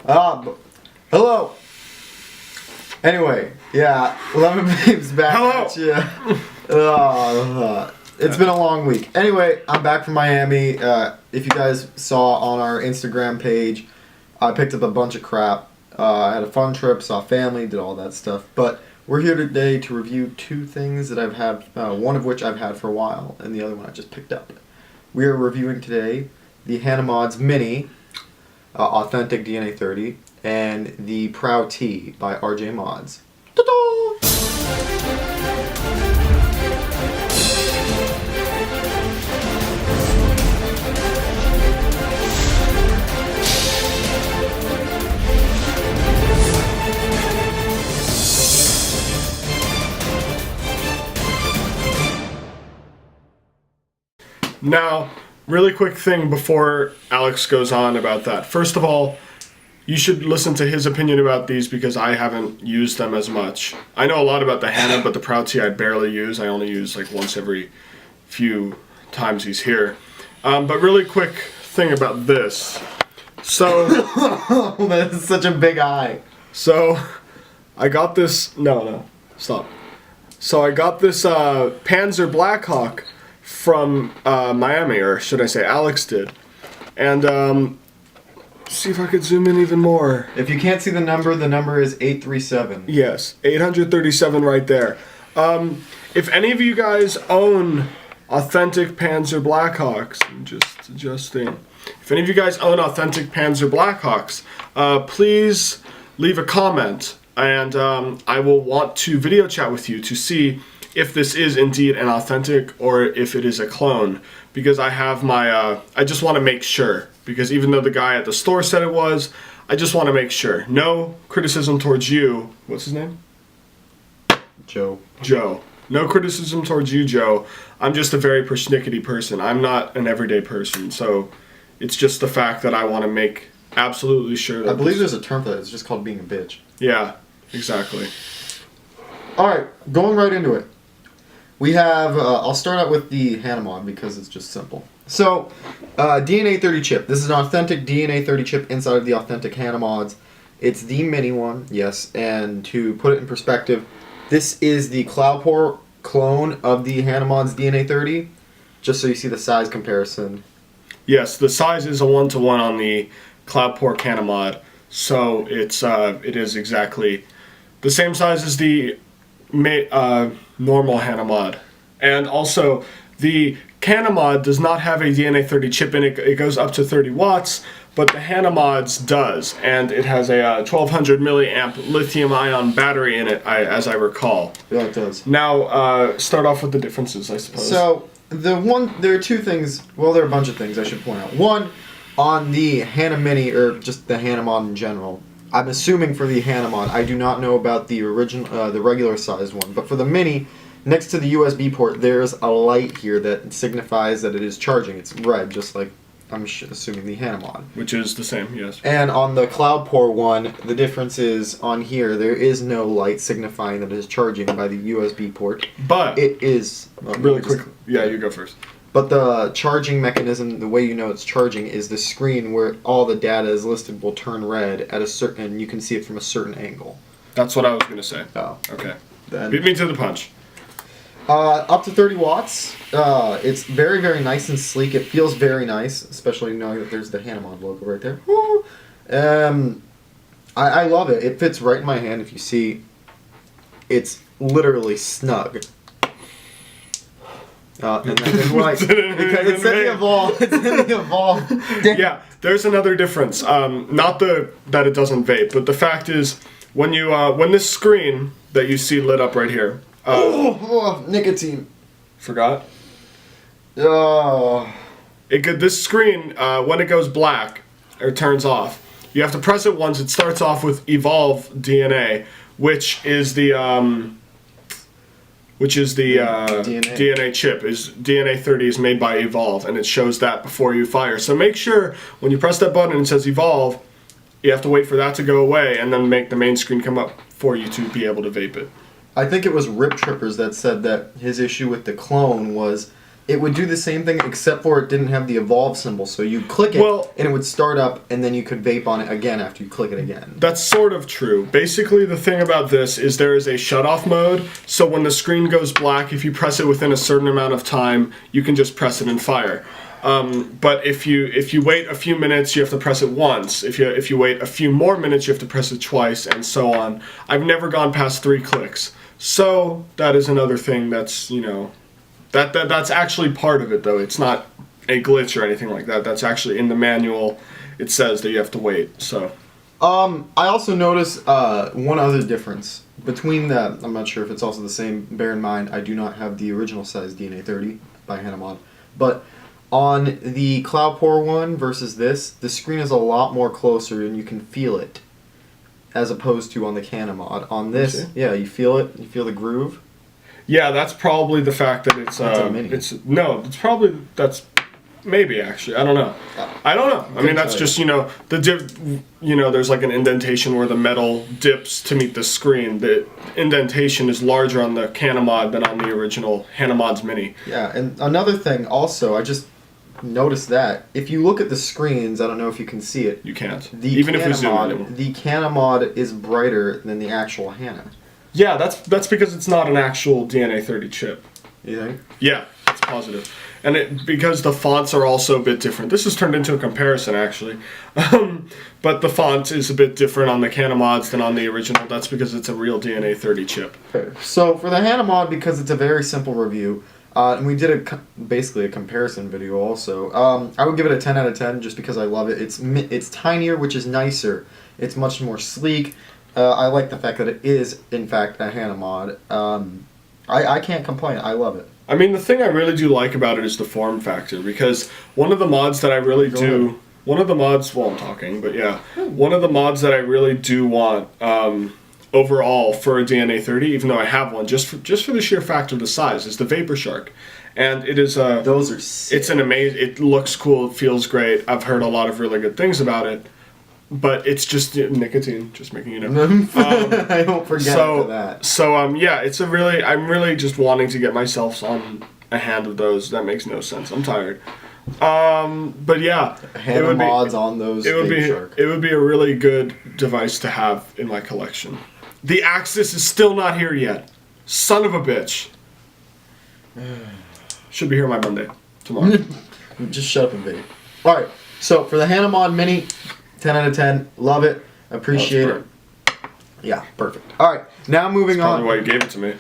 Hello. Anyway, yeah, Lemon Babe's back at you. It's been a long week. Anyway, I'm back from Miami. If you guys saw on our Instagram page, I picked up a bunch of crap. I had a fun trip, saw family, did all that stuff. But we're here today to review two things that I've had, one of which I've had for a while, and the other one I just picked up. We are reviewing today the Hana Modz Mini, Authentic DNA 30, and the Proud Tea by RJ Modz. Now, really quick thing before Alex goes on about that. First of all, you should listen to his opinion about these because I haven't used them as much. I know a lot about the Hana, but the Proud Tea I barely use. I only use like once every few times he's here. But really quick thing about this. So... that is such a big eye. So, I got this... No, stop. So I got this Panzer Blackhawk from Miami, or should I say Alex did. And see if I could zoom in even more. If you can't see the number is 837. Yes, 837 right there. If any of you guys own authentic Panzer Blackhawks, I'm just adjusting. If any of you guys own authentic Panzer Blackhawks, please leave a comment, and I will want to video chat with you to see if this is indeed an authentic or if it is a clone, because I have my, I just want to make sure, because even though the guy at the store said it was, I just want to make sure. No criticism towards you. What's his name? Joe. Joe. No criticism towards you, Joe. I'm just a very persnickety person. I'm not an everyday person, so it's just the fact that I want to make absolutely sure that I believe there's a term for that. It's just called being a bitch. Yeah, exactly. Alright, going right into it. We have, I'll start out with the Hana Modz because it's just simple. So, DNA 30 chip. This is an authentic DNA 30 chip inside of the authentic Hana Modz. It's the mini one, yes, and to put it in perspective, this is the Cloudpore clone of the Hana Modz DNA 30, just so you see the size comparison. Yes, the size is a 1-to-1 on the Cloudpore Hana Modz, so it is exactly the same size as the normal Hana Modz. And also, the Hana Modz does not have a DNA 30 chip in it. It goes up to 30 watts, but the Hana Modz does, and it has a 1200 milliamp lithium-ion battery in it, as I recall. Yeah, it does. Now, start off with the differences, I suppose. So, there are two things, well, there are a bunch of things I should point out. One, on the Hana Mini, or just the Hana Modz in general, I'm assuming for the Hana Modz, I do not know about the original, the regular sized one, but for the Mini, next to the USB port, there's a light here that signifies that it is charging. It's red, just like I'm assuming the Hana Modz. Which is the same, yes. And on the Cloudpore one, the difference is on here, there is no light signifying that it is charging by the USB port. But it is really quickly. Yeah, you go first. But the charging mechanism, the way you know it's charging, is the screen where all the data is listed will turn red at a certain, and you can see it from a certain angle. That's what I was going to say. Oh. Okay. Then, beat me to the punch. Up to 30 watts. It's very, very nice and sleek. It feels very nice, especially knowing that there's the Hana Modz logo right there. Woo! I love it. It fits right in my hand. If you see, it's literally snug. And that didn't work because it's in the Evolve. It's in the Evolve. Yeah, there's another difference. Not that it doesn't vape, but the fact is, when you when this screen that you see lit up right here. Nicotine. Forgot. Oh. This screen when it goes black or turns off, you have to press it once. It starts off with Evolve DNA, which is the DNA chip. DNA 30 is made by Evolve, and it shows that before you fire. So make sure when you press that button and it says Evolve, you have to wait for that to go away and then make the main screen come up for you to be able to vape it. I think it was Rip Trippers that said that his issue with the clone was it would do the same thing except for it didn't have the evolve symbol. So you click it and it would start up, and then you could vape on it again after you click it again. That's sort of true. Basically, the thing about this is there is a shut-off mode, so when the screen goes black, if you press it within a certain amount of time, you can just press it and fire. But if you wait a few minutes, you have to press it once. If you wait a few more minutes, you have to press it twice, and so on. I've never gone past 3 clicks. So that is another thing that's, you know, that's actually part of it, though. It's not a glitch or anything like that. That's actually in the manual. It says that you have to wait. So, I also noticed one other difference between the. I'm not sure if it's also the same. Bear in mind, I do not have the original size DNA 30 by Hana Modz, but on the Cloudpore one versus this, the screen is a lot more closer and you can feel it, as opposed to on the Hana Modz. On this, yeah, you feel it. You feel the groove. Yeah, that's probably the fact that it's a mini. That's maybe actually, I don't know. I mean, that's just, you know, there's like an indentation where the metal dips to meet the screen. The indentation is larger on the Hana Modz than on the original Hana Modz Mini. Yeah, and another thing also, I just noticed that if you look at the screens, I don't know if you can see it. You can't. Even if we zoom in. The Hana Modz is brighter than the actual Hana. Yeah, that's because it's not an actual DNA 30 chip. You think? Yeah, it's positive. And because the fonts are also a bit different. This has turned into a comparison, actually. But the font is a bit different on the Hana Modz than on the original. That's because it's a real DNA 30 chip. Okay. So for the Hana Modz, because it's a very simple review, and we did basically a comparison video also, I would give it a 10 out of 10 just because I love it. It's tinier, which is nicer. It's much more sleek. I like the fact that it is, in fact, a Hana Modz. I can't complain. I love it. I mean, the thing I really do like about it is the form factor, because one of the mods that I really do... One of the mods... Well, I'm talking, but yeah. One of the mods that I really do want overall for a DNA 30, even though I have one, just for the sheer fact of the size, is the Vapor Shark. And it is a... Those are sick. It's an amazing... It looks cool. It feels great. I've heard a lot of really good things about it. But it's just nicotine, just making you know. I don't forget that. So, yeah, it's I'm really just wanting to get myself on a hand of those. That makes no sense. I'm tired. But yeah. Hana Modz on those. It would be a really good device to have in my collection. The Axis is still not here yet. Son of a bitch. Should be here by Monday. Tomorrow. Just shut up and vape. Alright, so for the Hana Modz Mini, 10 out of 10. Love it. Appreciate it. Yeah, perfect. Alright, now moving on. That's probably why you gave it to me.